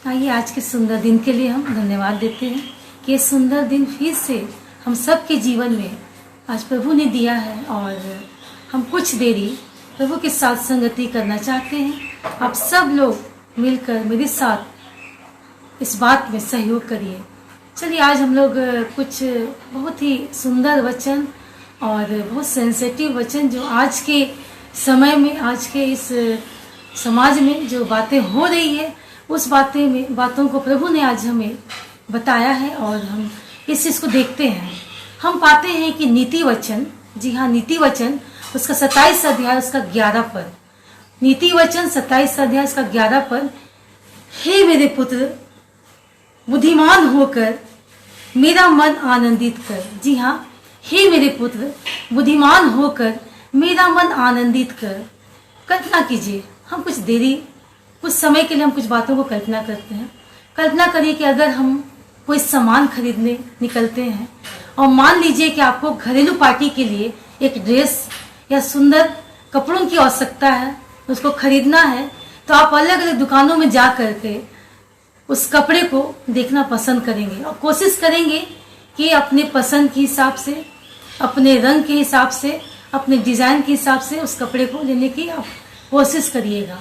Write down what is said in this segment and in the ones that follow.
आइए आज के सुंदर दिन के लिए हम धन्यवाद देते हैं कि ये सुंदर दिन फिर से हम सब के जीवन में आज प्रभु ने दिया है और हम कुछ देरी प्रभु के साथ संगति करना चाहते हैं। आप सब लोग मिलकर मेरे साथ इस बात में सहयोग करिए। चलिए आज हम लोग कुछ बहुत ही सुंदर वचन और बहुत सेंसिटिव वचन जो आज के समय में, आज के इस समाज में जो बातें हो रही है, उस बातों को प्रभु ने आज हमें बताया है और हम इस चीज को देखते हैं। हम पाते हैं कि नीति वचन, जी हाँ नीति वचन, उसका 27 अध्याय उसका 11 पद, नीति वचन 27 अध्याय उसका 11 पद, हे मेरे पुत्र बुद्धिमान होकर मेरा मन आनंदित कर। जी हाँ, हे मेरे पुत्र बुद्धिमान होकर मेरा मन आनंदित कर। कल्पना कीजिए, हम कुछ समय के लिए हम कुछ बातों को कल्पना करते हैं। कल्पना करिए कि अगर हम कोई सामान खरीदने निकलते हैं और मान लीजिए कि आपको घरेलू पार्टी के लिए एक ड्रेस या सुंदर कपड़ों की आवश्यकता है, उसको खरीदना है, तो आप अलग अलग दुकानों में जा करके उस कपड़े को देखना पसंद करेंगे और कोशिश करेंगे कि अपने पसंद के हिसाब से, अपने रंग के हिसाब से, अपने डिजाइन के हिसाब से उस कपड़े को लेने की आप कोशिश करिएगा।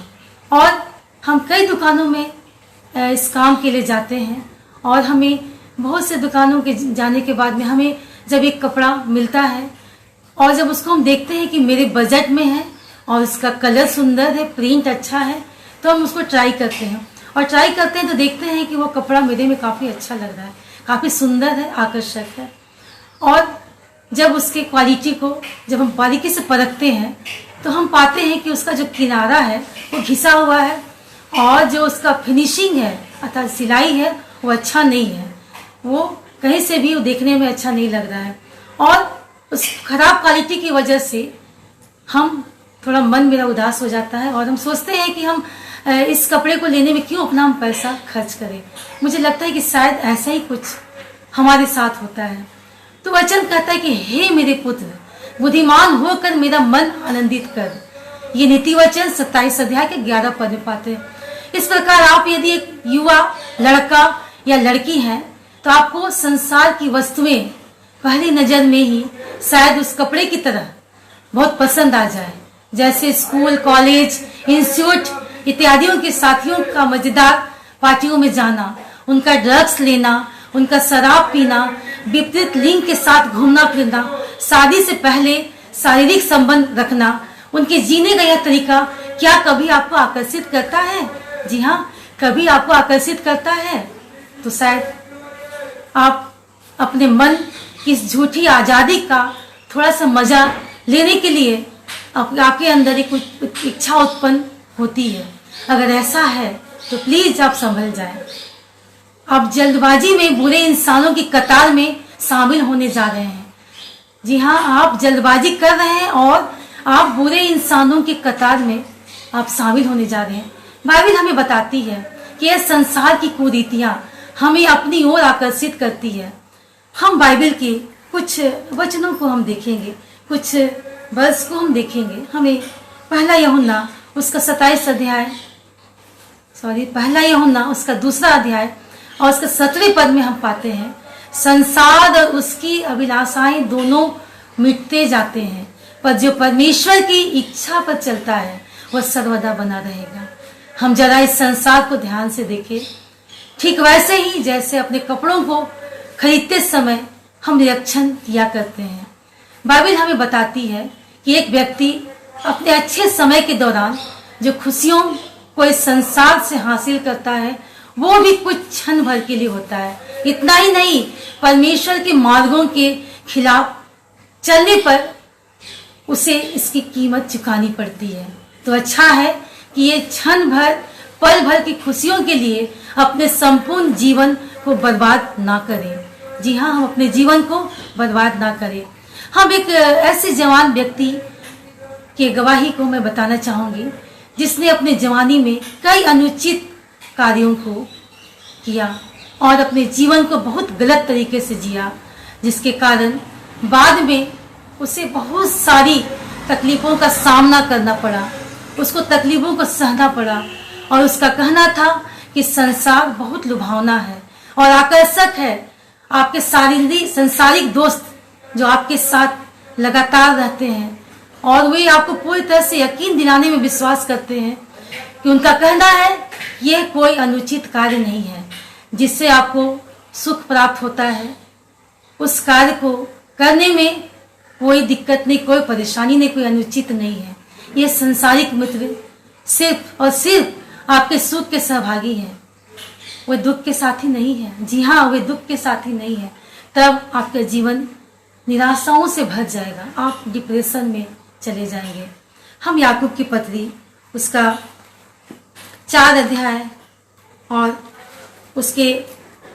और हम कई दुकानों में इस काम के लिए जाते हैं और हमें बहुत से दुकानों के जाने के बाद में हमें जब एक कपड़ा मिलता है और जब उसको हम देखते हैं कि मेरे बजट में है और उसका कलर सुंदर है, प्रिंट अच्छा है, तो हम उसको ट्राई करते हैं और ट्राई करते हैं तो देखते हैं कि वो कपड़ा मेरे में काफ़ी अच्छा लग रहा है, काफ़ी सुंदर है, आकर्षक है। और जब उसके क्वालिटी को जब हम बारीकी से परखते हैं तो हम पाते हैं कि उसका जो किनारा है वो घिसा हुआ है और जो उसका फिनिशिंग है अर्थात सिलाई है वो अच्छा नहीं है, वो कहीं से भी वो देखने में अच्छा नहीं लग रहा है। और उस खराब क्वालिटी की वजह से हम थोड़ा मन मेरा उदास हो जाता है और हम सोचते हैं कि हम इस कपड़े को लेने में क्यों अपना हम पैसा खर्च करें। मुझे लगता है कि शायद ऐसा ही कुछ हमारे साथ होता है। तो वचन कहता है कि हे मेरे पुत्र बुद्धिमान होकर मेरा मन आनंदित कर। ये नीति वचन 27 अध्याय के 11 पद में पाते हैं। इस प्रकार आप यदि एक युवा लड़का या लड़की हैं तो आपको संसार की वस्तुएं पहली नजर में ही शायद उस कपड़े की तरह बहुत पसंद आ जाए, जैसे स्कूल, कॉलेज, इंस्टीट्यूट इत्यादियों के साथियों का मजेदार पार्टियों में जाना, उनका ड्रग्स लेना, उनका शराब पीना, विपरीत लिंग के साथ घूमना फिरना, शादी से पहले शारीरिक संबंध रखना, उनके जीने का यह तरीका क्या कभी आपको आकर्षित करता है? जी हाँ, कभी आपको आकर्षित करता है। तो शायद आप अपने मन की इस झूठी आजादी का थोड़ा सा मजा लेने के लिए आपके अंदर एक इच्छा उत्पन्न होती है। अगर ऐसा है तो प्लीज आप संभल जाएं। आप जल्दबाजी में बुरे इंसानों की कतार में शामिल होने जा रहे हैं। जी हाँ, आप जल्दबाजी कर रहे हैं और आप बुरे इंसानों की कतार में आप शामिल होने जा रहे हैं। बाइबल हमें बताती है कि यह संसार की कुरीतियां हमें अपनी ओर आकर्षित करती है। हम बाइबल के कुछ वचनों को हम देखेंगे, कुछ वर्ष को हम देखेंगे। हमें पहला यूहन्ना उसका 27 अध्याय, पहला यूहन्ना उसका 2 अध्याय और उसके 17वें पद में हम पाते हैं, संसार और उसकी अभिलाषाएं दोनों मिटते जाते हैं, पर जो परमेश्वर की इच्छा पर चलता है वह सर्वदा बना रहेगा। हम जरा इस संसार को ध्यान से देखें। ठीक वैसे ही जैसे अपने कपड़ों को खरीदते समय हम निरीक्षण किया करते हैं। बाइबल हमें बताती है कि एक व्यक्ति अपने अच्छे समय के दौरान जो खुशियों को इस संसार से हासिल करता है वो भी कुछ क्षण भर के लिए होता है। इतना ही नहीं, परमेश्वर के मार्गों के खिलाफ चलने पर उसे इसकी कीमत चुकानी पड़ती है। तो अच्छा है कि ये क्षण भर, पल भर की खुशियों के लिए अपने संपूर्ण जीवन को बर्बाद ना करें। जी हाँ, हम अपने जीवन को बर्बाद ना करें। हम एक ऐसे जवान व्यक्ति के गवाही को मैं बताना चाहूंगी जिसने अपने जवानी में कई अनुचित कार्यों को किया और अपने जीवन को बहुत गलत तरीके से जिया, जिसके कारण बाद में उसे बहुत सारी तकलीफों का सामना करना पड़ा, उसको तकलीफों को सहना पड़ा। और उसका कहना था कि संसार बहुत लुभावना है और आकर्षक है। आपके शारीरिक संसारिक दोस्त जो आपके साथ लगातार रहते हैं और वे आपको पूरी तरह से यकीन दिलाने में विश्वास करते हैं कि उनका कहना है यह कोई अनुचित कार्य नहीं है जिससे आपको सुख प्राप्त होता है। उस कार्य को करने में कोई दिक्कत नहीं, कोई परेशानी नहीं, कोई अनुचित नहीं है। ये संसारिक मित्र सिर्फ और सिर्फ आपके सुख के सहभागी हैं, वे दुख के साथी नहीं है। जी हाँ, वे दुख के साथी नहीं है। तब आपका जीवन निराशाओं से भर जाएगा, आप डिप्रेशन में चले जाएंगे। हम याकूब की पत्री उसका 4 अध्याय और उसके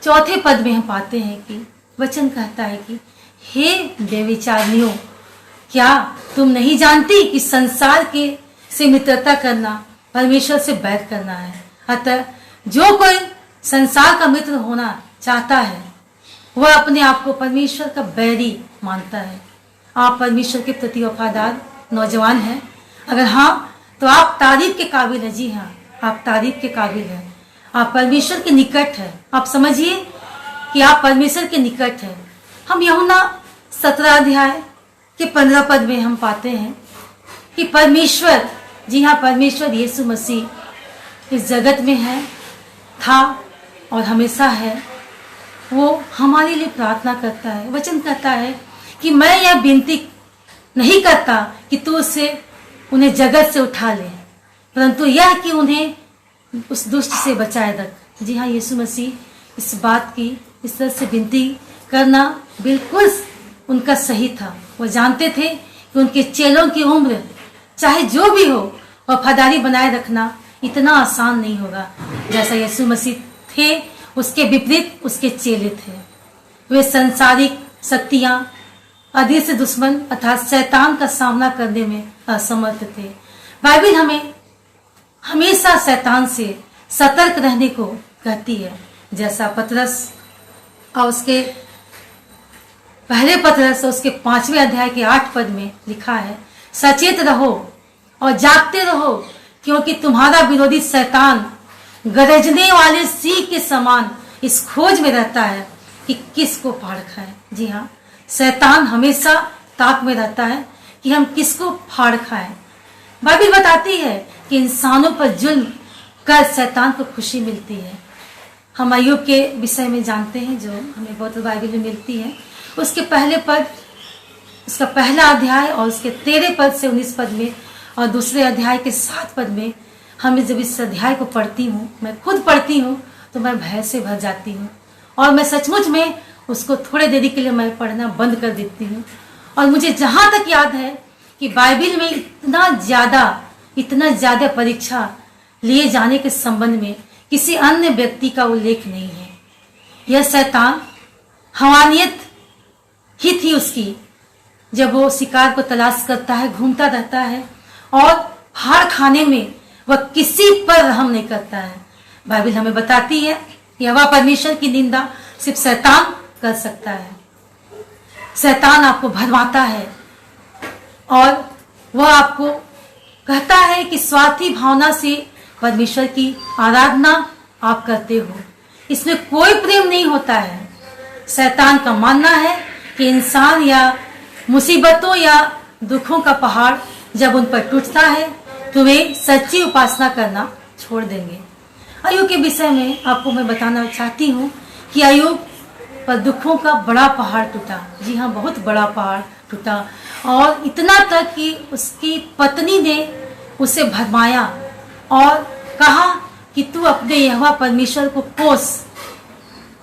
4 पद में हम पाते हैं कि वचन कहता है कि हे बेविचारियों, क्या तुम नहीं जानती कि संसार के से मित्रता करना परमेश्वर से बैर करना है। अतः जो कोई संसार का मित्र होना चाहता है वह अपने आप को परमेश्वर का बैरी मानता है। आप परमेश्वर के प्रति वफादार नौजवान हैं? अगर हाँ तो आप तारीफ के काबिल हैं। जी हाँ, आप तारीफ के काबिल हैं। आप परमेश्वर के निकट हैं। आप समझिए कि आप परमेश्वर के निकट हैं। हम यूहन्ना 17 अध्याय के 15 पद में हम पाते हैं कि परमेश्वर, जी हाँ, परमेश्वर यीशु मसीह इस जगत में है, था और हमेशा है। वो हमारे लिए प्रार्थना करता है। वचन कहता है कि मैं यह विनती नहीं करता कि तू उन्हें जगत से उठा ले, परंतु यह कि उन्हें उस दुष्ट से बचाए रख। जी हाँ, यीशु मसीह इस बात की इस तरह से विनती करना बिल्कुल उनका सही था। वो जानते थे कि उनके चेलों की उम्र चाहे जो भी हो, वफादारी बनाए रखना इतना आसान नहीं होगा जैसा यीशु मसीह थे। उसके विपरीत उसके चेले थे। वे संसारिक शक्तियां, अदृश्य दुश्मन अर्थात शैतान का सामना करने में असमर्थ थे। बाइबल हमें हमेशा शैतान से सतर्क रहने को कहती है, जैसा पतरस और उसके पहले पतरस और उसके 5वें अध्याय के 8 पद में लिखा है, सचेत रहो और जागते रहो, क्योंकि तुम्हारा विरोधी शैतान गरजने वाले सिंह के समान इस खोज में रहता है कि किसको फाड़ खाए। जी हाँ, शैतान हमेशा ताक में रहता है कि हम किसको फाड़ खाएं। बाइबल बताती है कि इंसानों पर जुल्म कर शैतान को खुशी मिलती है। हम अय्यूब के विषय में जानते हैं जो हमें बहुत बाइबल में मिलती है। उसके पहले पद, उसका पहला अध्याय और उसके 13 पद से 19 पद में और दूसरे अध्याय के 7 पद में हम जब इस अध्याय को पढ़ती हूँ, मैं खुद पढ़ती हूँ तो मैं भय से भर जाती हूँ और मैं सचमुच में उसको थोड़े देरी के लिए मैं पढ़ना बंद कर देती हूँ। और मुझे जहाँ तक याद है कि बाइबल में इतना ज्यादा परीक्षा लिए जाने के संबंध में किसी अन्य व्यक्ति का उल्लेख नहीं है। यह शैतान हवानियत ही थी उसकी, जब वो शिकार को तलाश करता है, घूमता रहता है और हार खाने में वह किसी पर रहम नहीं करता है। बाइबल हमें बताती है कि यहोवा परमेश्वर की निंदा सिर्फ शैतान कर सकता है। शैतान आपको भरमाता है और वह आपको कहता है कि स्वार्थी भावना से परमेश्वर की आराधना आप करते हो, इसमें कोई प्रेम नहीं होता है। शैतान का मानना है कि इंसान या मुसीबतों या दुखों का पहाड़ जब उन पर टूटता है तो वे सच्ची उपासना करना छोड़ देंगे। अय्यूब के विषय में आपको मैं बताना चाहती हूँ कि अय्यूब पर दुखों का बड़ा पहाड़ टूटा। जी हाँ, बहुत बड़ा पहाड़ टूटा और इतना तक कि उसकी पत्नी ने उसे भरमाया और कहा कि तू अपने यहोवा परमेश्वर को कोस।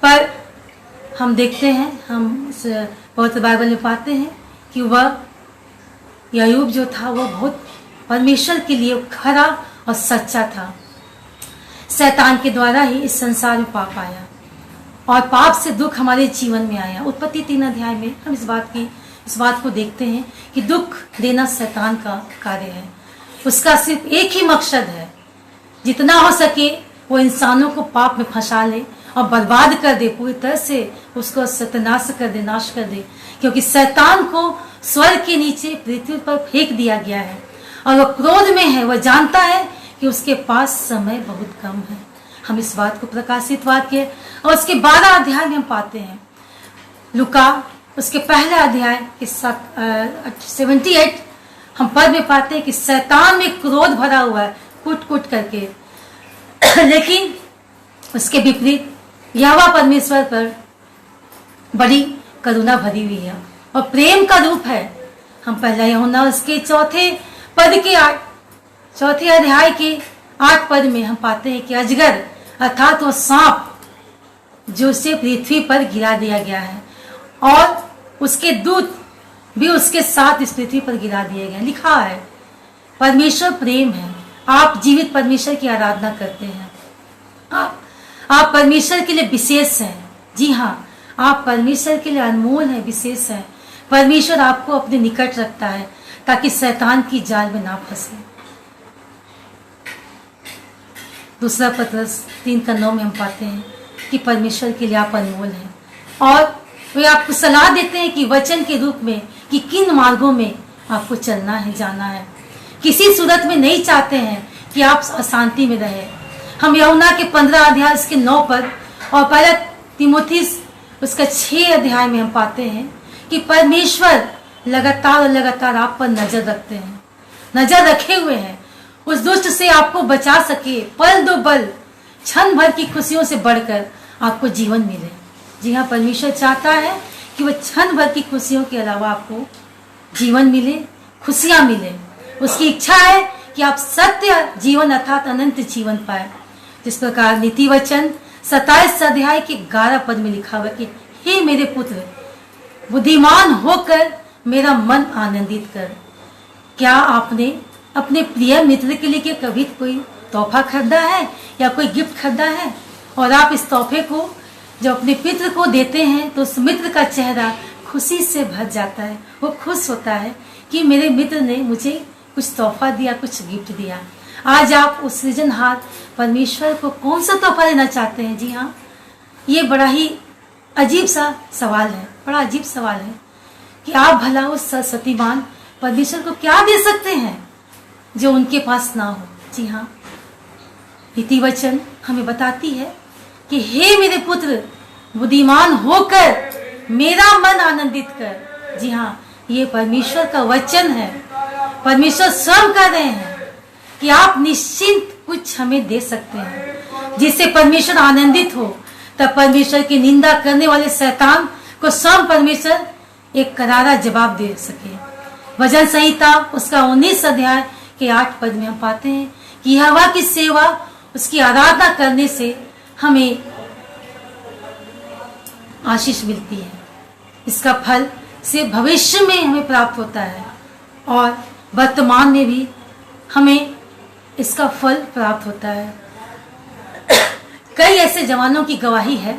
पर हम देखते हैं, हम बहुत बाइबल में पाते हैं कि वह अय्यूब जो था वह बहुत परमेश्वर के लिए खरा और सच्चा था। शैतान के द्वारा ही इस संसार में पाप आया और पाप से दुख हमारे जीवन में आया। उत्पत्ति 3 अध्याय में हम इस बात को देखते हैं कि दुख देना शैतान का कार्य है। उसका सिर्फ एक ही मकसद है, जितना हो सके वो इंसानों को पाप में फंसा ले और बर्बाद कर दे, पूरी तरह से उसको सत्यानाश कर दे, नाश कर दे। क्योंकि शैतान को स्वर्ग के नीचे पृथ्वी पर फेंक दिया गया है और वह क्रोध में है। वह जानता है कि उसके पास समय बहुत कम है। हम इस बात को प्रकाशितवाद के और उसके 12 अध्याय में हम पाते हैं। लूका उसके पहले अध्याय के 78 हम पद में पाते हैं कि शैतान में क्रोध भरा हुआ है कूट कूट करके, लेकिन उसके विपरीत यहोवा परमेश्वर पर बड़ी करुणा भरी हुई है और प्रेम का रूप है। हम पहला यूहन्ना उसके चौथे अध्याय के 8 पद में हम पाते हैं कि अजगर अर्थात वो सांप जो उसे पृथ्वी पर गिरा दिया गया है और उसके दूत भी उसके साथ इस पृथ्वी पर गिरा दिया गया। लिखा है परमेश्वर प्रेम है। आप जीवित परमेश्वर की आराधना करते हैं। आप परमेश्वर के लिए विशेष हैं। जी हाँ, आप परमेश्वर के लिए अनमोल है, विशेष है। परमेश्वर आपको अपने निकट रखता है ताकि शैतान की जाल में ना फंसे। दूसरा पत्रस 3:9 में हम पाते हैं कि परमेश्वर के लिए आप अनमोल हैं और वे आपको सलाह देते हैं कि वचन के रूप में कि किन मार्गों में आपको चलना है, जाना है। किसी सूरत में नहीं चाहते हैं कि आप अशांति में रहे। हम यूहन्ना के 15 अध्याय उसके 9 पद और पहला तीमुथियुस उसका 6 अध्याय में हम पाते हैं कि परमेश्वर लगातार आप पर नजर रखते हैं, नजर रखे हुए हैं। उस दुष्ट से आपको बचा सके, पल दो पल क्षण भर की खुशियों से बढ़कर आपको जीवन मिले। जी हाँ, परमेश्वर चाहता है कि वह क्षण भर की खुशियों के अलावा आपको जीवन मिले, खुशियां मिले। उसकी इच्छा है कि आप सत्य जीवन अर्थात अनंत जीवन पाए। जिस प्रकार नीति वचन 27 अध्याय के 11 पद में लिखा हुआ कि हे मेरे पुत्र, बुद्धिमान होकर मेरा मन आनंदित कर। क्या आपने अपने प्रिय मित्र के लिए कभी कोई तोहफा खरीदा है या कोई गिफ्ट खरीदा है? और आप इस तोहफे को जब अपने मित्र को देते हैं तो उस मित्र का चेहरा खुशी से भर जाता है। वो खुश होता है कि मेरे मित्र ने मुझे कुछ तोहफा दिया, कुछ गिफ्ट दिया। आज आप उस सृजनहार परमेश्वर को कौन सा तोहफा देना चाहते हैं? जी हाँ, ये बड़ा ही अजीब सा सवाल है, बड़ा अजीब सवाल है कि आप भला उस सरस्वतीवान परमेश्वर को क्या दे सकते हैं जो उनके पास ना हो। जी हाँ, नीति वचन हमें बताती है कि हे मेरे पुत्र, बुद्धिमान होकर मेरा मन आनंदित कर। जी हाँ, ये परमेश्वर का वचन है। परमेश्वर स्वयं कह रहे हैं कि आप निश्चिंत कुछ हमें दे सकते हैं जिससे परमेश्वर आनंदित हो। तब परमेश्वर की निंदा करने वाले शैतान को स्वयं परमेश्वर एक करारा जवाब दे सके। भजन संहिता उसका 19 अध्याय के 8 पद में हम पाते हैं कि यहोवा की सेवा, उसकी आराधना करने से हमें आशीष मिलती है। इसका फल सिर्फ भविष्य में हमें प्राप्त होता है और वर्तमान में भी हमें इसका फल प्राप्त होता है। कई ऐसे जवानों की गवाही है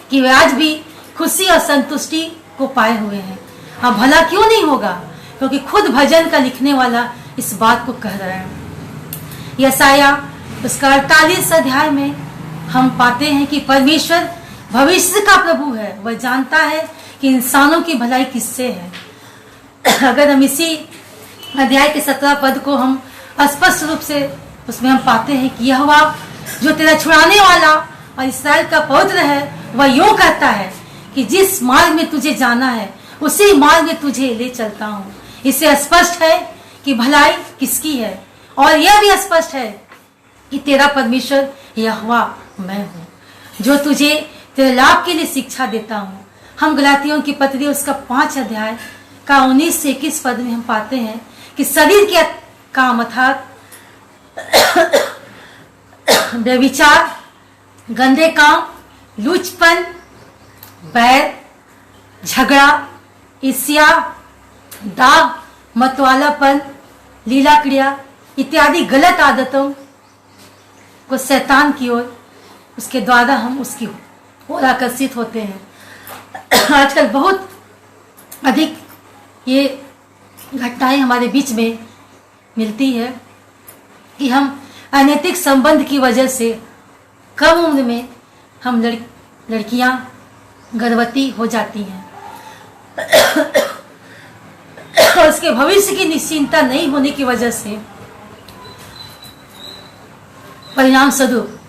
कि वे आज भी खुशी और संतुष्टि को पाए हुए हैं। अब भला क्यों नहीं होगा, क्योंकि खुद भजन का लिखने वाला इस बात को कह रहा है। यशाया उसका 48 अध्याय में हम पाते हैं कि परमेश्वर भविष्य का प्रभु है। वह जानता है कि इंसानों की भलाई किससे है। अगर हम इसी अध्याय के 17 पद को हम स्पष्ट रूप से उसमें हम पाते हैं कि यहोवा जो तेरा छुड़ाने वाला और इस्राएल का पवित्र है, वह यूं कहता है कि जिस मार्ग में तुझे जाना है उसी मार्ग में तुझे ले चलता हूँ। इससे स्पष्ट है कि भलाई किसकी है और यह भी स्पष्ट है कि तेरा परमेश्वर यहोवा मैं हूँ, जो तुझे तेरे लाभ के लिए शिक्षा देता हूँ। हम गलातियों की पत्री उसका 5 अध्याय का 19 से 21 पद में हम पाते हैं कि शरीर के काम अर्थात व्यभिचार, गंदे काम, लूचपन, बैर, झगड़ा, ईर्ष्या, दाग, मतवालापन, लीला क्रिया इत्यादि गलत आदतों को शैतान की ओर उसके द्वारा हम उसकी ओर आकर्षित होते हैं। आजकल बहुत अधिक ये घटनाएं हमारे बीच में मिलती है कि हम अनैतिक संबंध की वजह से कम उम्र में हम लड़कियां गर्भवती हो जाती हैं और उसके भविष्य की निश्चिंता नहीं होने की वजह से परिणाम स्वरूप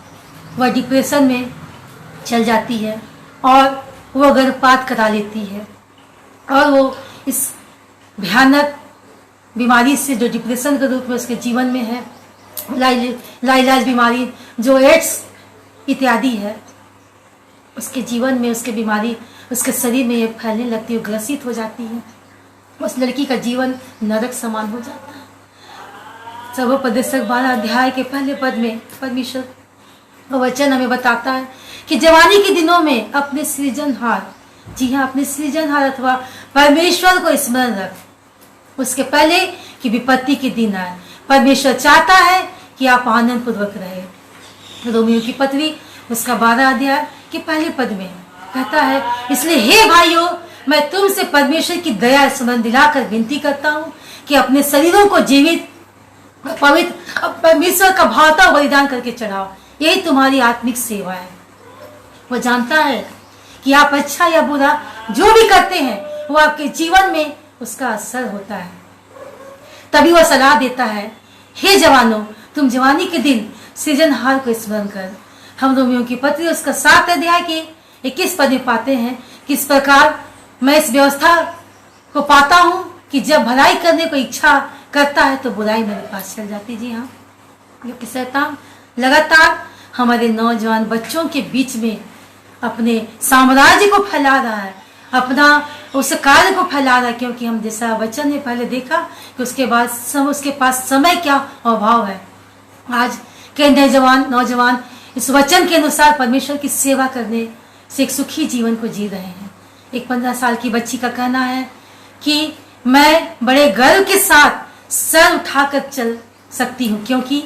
वह डिप्रेशन में चल जाती है और वो गर्भपात करा लेती है। और वो इस भयानक बीमारी से, जो डिप्रेशन के रूप में उसके जीवन में है, लाइलाज बीमारी जो एड्स इत्यादि है, उसके जीवन में उसके बीमारी उसके शरीर में ये फैलने लगती है, ग्रसित हो जाती है। उस लड़की का जीवन नरक समान हो जाता है। सर्वोपदेशक 12 अध्याय के पहले पद में परमेश्वर का वचन हमें बताता है कि जवानी के दिनों में अपने सृजनहार, जी हाँ, अपने सृजनहार अथवा परमेश्वर को स्मरण रख, उसके पहले कि विपत्ति के दिन आए। परमेश्वर चाहता है कि आप आनंद पूर्वक रहे। रोमियो की पत्री उसका 12 अध्याय के पहले पद में कहता है, इसलिए हे भाइयों, मैं तुमसे परमेश्वर की दया स्मरण दिलाकर विनती करता हूँ कि अपने शरीरों को जीवित पवित्र परमेश्वर का भावता बलिदान करके चढ़ाओ, यही तुम्हारी आत्मिक सेवा है। वो जानता है कि आप अच्छा या बुरा जो भी करते हैं वो आपके जीवन में उसका असर होता है। तभी वह सलाह देता है, हे जवानों, तुम जवानी के दिन सृजनहार को स्मरण कर। हम रोमियो की पत्री उसका 7 अध्याय के 21 पद में पाते हैं कि इस प्रकार मैं इस व्यवस्था को पाता हूं कि जब भलाई करने को इच्छा करता है तो बुराई मेरे पास चल जाती। जी हाँ, क्योंकि शैतान लगातार हमारे नौजवान बच्चों के बीच में अपने साम्राज्य को फैला रहा है, अपना उस कार्य को फैला रहा है। क्योंकि हम जैसा वचन ने पहले देखा कि उसके पास समय क्या अभाव है। आज के नौजवान इस वचन के अनुसार परमेश्वर की सेवा करने से एक सुखी जीवन को जी रहे हैं। एक 15 साल की बच्ची का कहना है कि मैं बड़े गर्व के साथ सर उठाकर चल सकती हूँ क्योंकि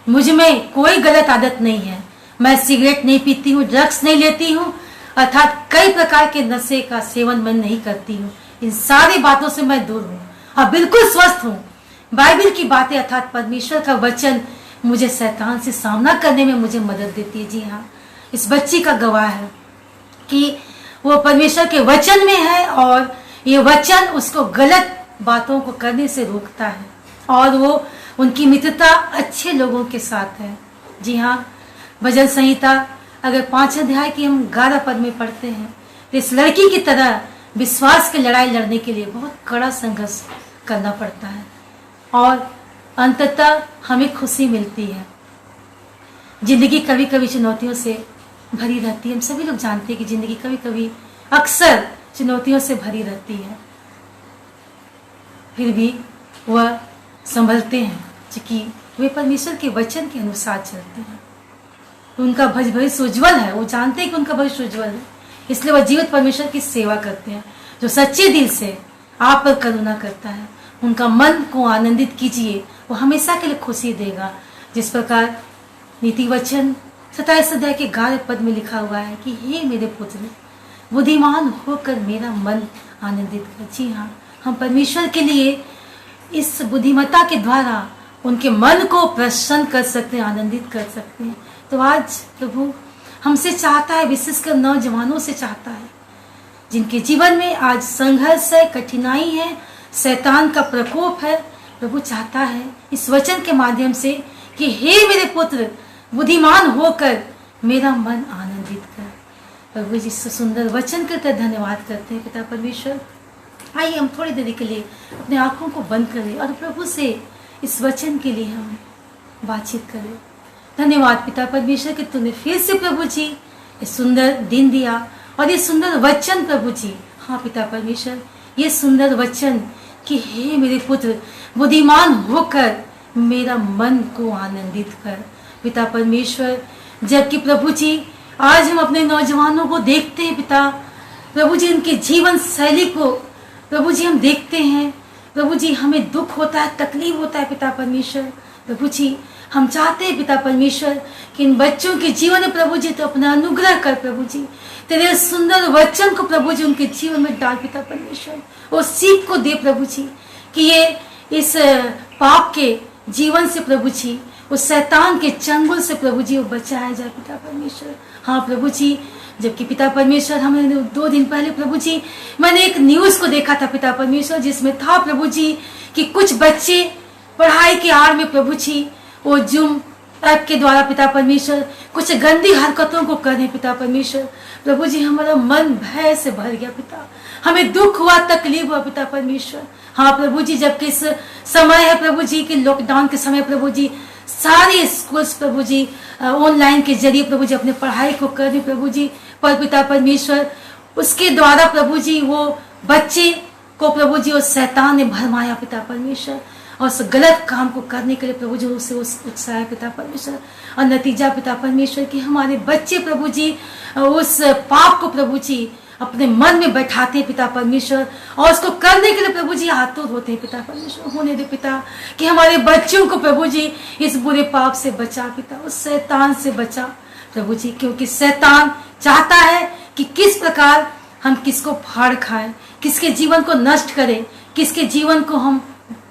मुझ में कोई गलत आदत नहीं है। मैं सिगरेट नहीं पीती हूँ, ड्रग्स नहीं लेती हूँ, अर्थात कई प्रकार के नशे का सेवन मैं नहीं करती हूँ। इन सारी बातों से मैं दूर हूँ और बिल्कुल स्वस्थ हूँ। बाइबल की बातें अर्थात परमेश्वर का वचन मुझे शैतान से सामना करने में मुझे मदद देती है। जी हाँ, इस बच्ची का गवाह है कि वो परमेश्वर के वचन में है और ये वचन उसको गलत बातों को करने से रोकता है और वो उनकी मित्रता अच्छे लोगों के साथ है। जी हाँ, भजन संहिता अगर 5 अध्याय की हम 11 पद में पढ़ते हैं तो इस लड़की की तरह विश्वास की लड़ाई लड़ने के लिए बहुत कड़ा संघर्ष करना पड़ता है और अंततः हमें खुशी मिलती है। जिंदगी कभी कभी चुनौतियों से भरी रहती है। हम सभी लोग जानते हैं कि जिंदगी कभी कभी अक्सर चुनौतियों से भरी रहती है, फिर भी वह संभलते हैं क्योंकि वे परमेश्वर के वचन के अनुसार चलते हैं। उनका भविष्य उज्जवल है, वो जानते हैं कि उनका भविष्य उज्जवल है, इसलिए वह जीवित परमेश्वर की सेवा करते हैं जो सच्चे दिल से आप पर करुणा करता है। उनका मन को आनंदित कीजिए, वो हमेशा के लिए खुशी देगा। जिस प्रकार नीति वचन 27 अध्याय के 11 पद में लिखा हुआ है कि हे मेरे पुत्र, बुद्धिमान होकर मेरा मन आनंदित कर। जी हाँ, हम परमेश्वर के लिए इस बुद्धिमत्ता के द्वारा उनके मन को प्रसन्न कर सकते हैं, आनंदित कर सकते हैं। तो आज प्रभु हमसे चाहता है, विशेषकर नौजवानों से चाहता है जिनके जीवन में आज संघर्ष है, कठिनाई है, शैतान का प्रकोप है। प्रभु चाहता है इस वचन के माध्यम से कि हे मेरे पुत्र, बुद्धिमान होकर मेरा मन आनंदित कर। प्रभु जी इस सुंदर वचन के लिए धन्यवाद करते हैं पिता परमेश्वर। आइए हम थोड़ी देर के लिए अपने आंखों को बंद करें और प्रभु से इस वचन के लिए हम बातचीत करें। धन्यवाद पिता परमेश्वर कि तूने फिर से प्रभु जी ये सुंदर दिन दिया और ये सुंदर वचन प्रभु जी, हाँ पिता परमेश्वर, ये सुंदर वचन कि हे मेरे पुत्र, बुद्धिमान होकर मेरा मन को आनंदित कर। पिता परमेश्वर, जबकि प्रभु जी आज हम अपने नौजवानों को देखते हैं पिता प्रभु जी, उनके जीवन शैली को प्रभु जी हम देखते हैं। प्रभु जी हमें दुख होता है, तकलीफ होता है पिता परमेश्वर। प्रभु जी हम चाहते हैं पिता परमेश्वर कि इन बच्चों के जीवन में प्रभु जी तो अपना अनुग्रह कर। प्रभु जी तेरे सुंदर वचन को प्रभु जी उनके जीवन में डाल पिता परमेश्वर, और सीख को दे प्रभु जी कि ये इस पाप के जीवन से प्रभु जी, उस शैतान के चंगुल से प्रभु जी वो बचाया जाए पिता परमेश्वर। हाँ प्रभु जी, जबकि पिता परमेश्वर हमने 2 दिन पहले प्रभु जी मैंने एक न्यूज को देखा था पिता परमेश्वर, जिसमें था प्रभु जी कि कुछ बच्चे पढ़ाई के आड़ में प्रभु जी वो जुम ऐप के द्वारा पिता परमेश्वर कुछ गंदी हरकतों को करें पिता परमेश्वर। प्रभु जी हमारा मन भय से भर गया पिता, हमें दुख हुआ, तकलीफ हुआ पिता परमेश्वर। हाँ प्रभु जी, जबकि इस समय है प्रभु जी कि लॉकडाउन के समय प्रभु जी सारे स्कूल्स प्रभु जी ऑनलाइन के जरिए प्रभु जी अपने पढ़ाई को कर रहे प्रभु जी, पर पिता परमेश्वर उसके द्वारा प्रभु जी वो बच्चे को प्रभु जी उस शैतान ने भरमाया पिता परमेश्वर, और उस गलत काम को करने के लिए प्रभु जी उसे उत्साह पिता परमेश्वर। और नतीजा पिता परमेश्वर कि हमारे बच्चे प्रभु जी उस पाप को प्रभु जी अपने मन में बैठाते हैं पिता परमेश्वर, और उसको करने के लिए प्रभु जी आतुर होते हैं पिता परमेश्वर। होने दे पिता कि हमारे बच्चों को प्रभु जी इस बुरे पाप से बचा पिता, उस शैतान से बचा प्रभु जी, क्योंकि शैतान चाहता है कि किस प्रकार हम किसको फाड़ खाएं, किसके जीवन को नष्ट करें, किसके जीवन को हम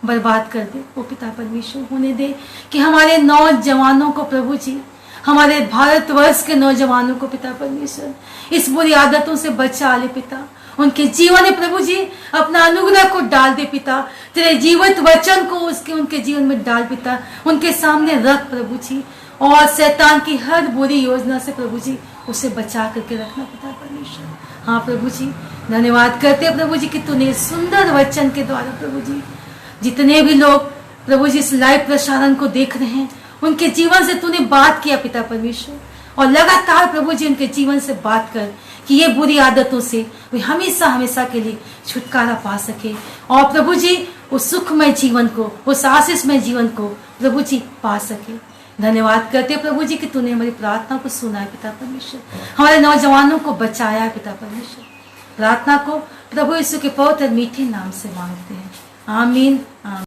बर्बाद कर दे। वो पिता परमेश्वर होने दे कि हमारे नौजवानों को प्रभु जी, हमारे भारतवर्ष के नौजवानों को पिता परमेश्वर इस बुरी आदतों से बचा ले पिता, उनके जीवन में प्रभु जी अपना अनुग्रह को डाल दे पिता, तेरे जीवित वचन को उनके जीवन में डाल पिता, उनके सामने रख प्रभु जी, और शैतान की हर बुरी योजना से प्रभु जी उसे बचा करके रखना पिता परमेश्वर। हाँ प्रभु जी, धन्यवाद करते प्रभु जी कि तूने सुंदर वचन के द्वारा प्रभु जी जितने भी लोग प्रभु जी इस लाइव प्रसारण को देख रहे हैं उनके जीवन से तूने बात किया पिता परमेश्वर, और लगातार प्रभु जी उनके जीवन से बात कर कि ये बुरी आदतों से वे हमेशा हमेशा के लिए छुटकारा पा सके, और प्रभु जी उस सुखमय जीवन को, उस आशीषमय जीवन को प्रभु जी पा सके। धन्यवाद करते प्रभु जी कि तूने हमारी प्रार्थना को सुना है पिता परमेश्वर, हमारे नौजवानों को बचाया पिता परमेश्वर। प्रार्थना को प्रभु यीशु के पवित्र मीठे नाम से मांगते हैं, आमीन आमीन।